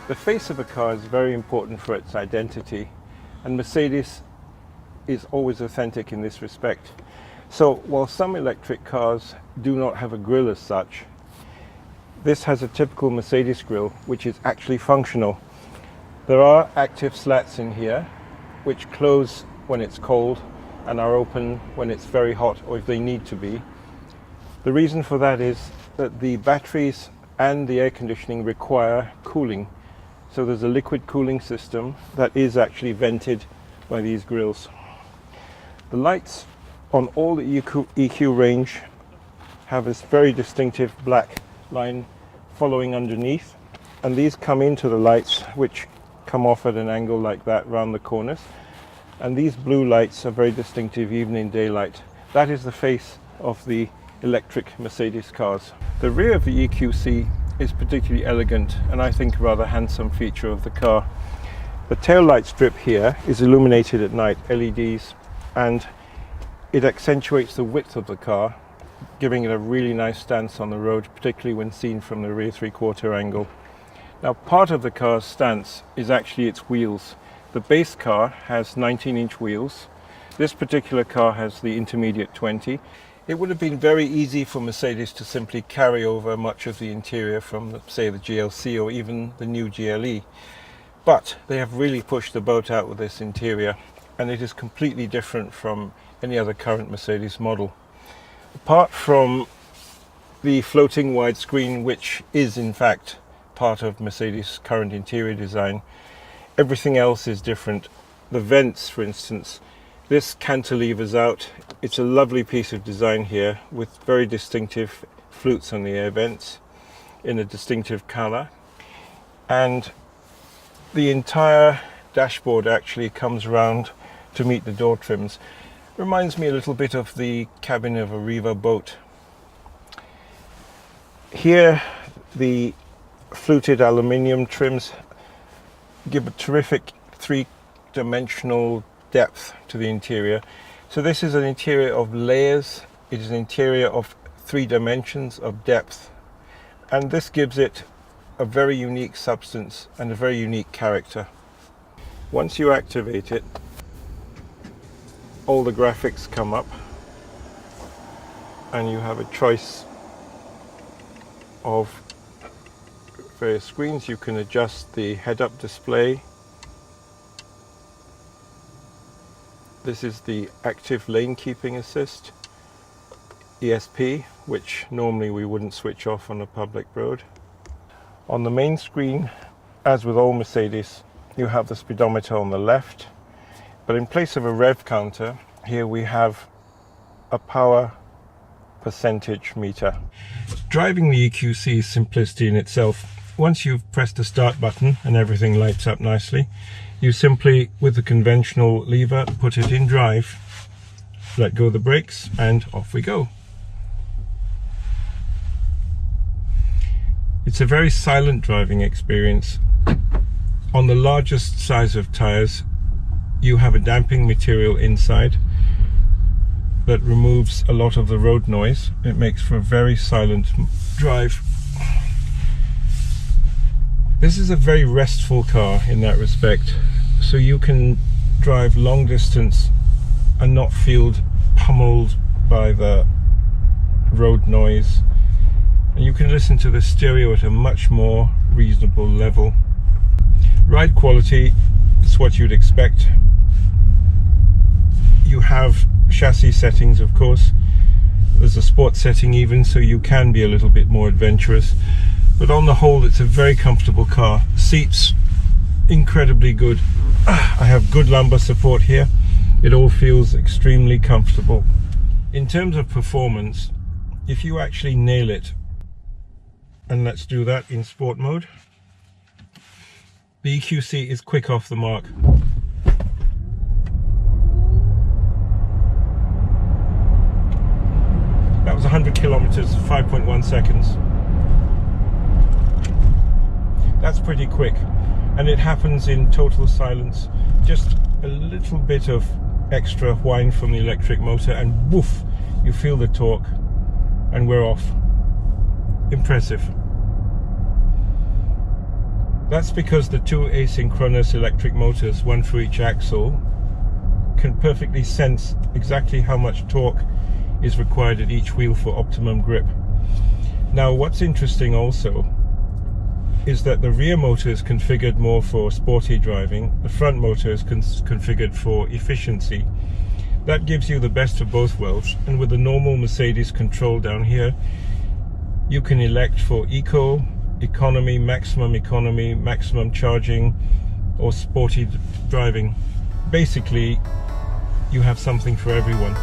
The face of a car is very important for its identity, and Mercedes is always authentic in this respect. So while some electric cars do not have a grille as such, this has a typical Mercedes grille which is actually functional. There are active slats in here which close when it's cold and are open when it's very hot or if they need to be. The reason for that is that the batteries and the air conditioning require cooling. So there's a liquid cooling system that is actually vented by these grills. The lights on all the EQ range have this very distinctive black line following underneath, and these come into the lights which come off at an angle like that round the corners, and these blue lights are very distinctive even in daylight. That is the face of the electric Mercedes cars. The rear of the EQC is particularly elegant and I think a rather handsome feature of the car. The tail light strip here is illuminated at night, LEDs, and it accentuates the width of the car, giving it a really nice stance on the road, particularly when seen from the rear three-quarter angle. Now, part of the car's stance is actually its wheels. The base car has 19-inch wheels. This particular car has the intermediate 20. It would have been very easy for Mercedes to simply carry over much of the interior from, say, the GLC or even the new GLE. But they have really pushed the boat out with this interior, and it is completely different from any other current Mercedes model. Apart from the floating widescreen, which is in fact part of Mercedes' current interior design, everything else is different. The vents, for instance, this cantilevers out. It's a lovely piece of design here with very distinctive flutes on the air vents in a distinctive color, and the entire dashboard actually comes around to meet the door trims. Reminds me a little bit of the cabin of a Riva boat. Here the fluted aluminium trims give a terrific three-dimensional depth to the interior. So this is an interior of layers. It is an interior of 3 dimensions of depth, and this gives it a very unique substance and a very unique character. Once you activate it, all the graphics come up and you have a choice of various screens. You can adjust the head-up display. This is the active lane keeping assist, ESP, which normally we wouldn't switch off on a public road. On the main screen, as with all Mercedes, you have the speedometer on the left, but in place of a rev counter, here we have a power percentage meter. Driving the EQC is simplicity in itself. Once you've pressed the start button and everything lights up nicely, you simply, with the conventional lever, put it in drive, let go of the brakes, and off we go. It's a very silent driving experience. On the largest size of tires, you have a damping material inside that removes a lot of the road noise. It makes for a very silent drive. This is a very restful car in that respect, so you can drive long distance and not feel pummeled by the road noise, and you can listen to the stereo at a much more reasonable level. Ride quality is what you'd expect. You have chassis settings, of course. There's a sport setting even, so you can be a little bit more adventurous. But on the whole, it's a very comfortable car. Seats, incredibly good. I have good lumbar support here. It all feels extremely comfortable. In terms of performance, if you actually nail it, and let's do that in sport mode, the EQC is quick off the mark. That was 100 kilometers, 5.1 seconds. That's pretty quick, and it happens in total silence. Just a little bit of extra whine from the electric motor and woof, you feel the torque, and we're off. Impressive. That's because the two asynchronous electric motors, one for each axle, can perfectly sense exactly how much torque is required at each wheel for optimum grip. Now, what's interesting also is that the rear motor is configured more for sporty driving, the front motor is configured for efficiency. That gives you the best of both worlds, and with the normal Mercedes control down here, you can elect for eco, economy, maximum charging, or sporty driving. Basically, you have something for everyone.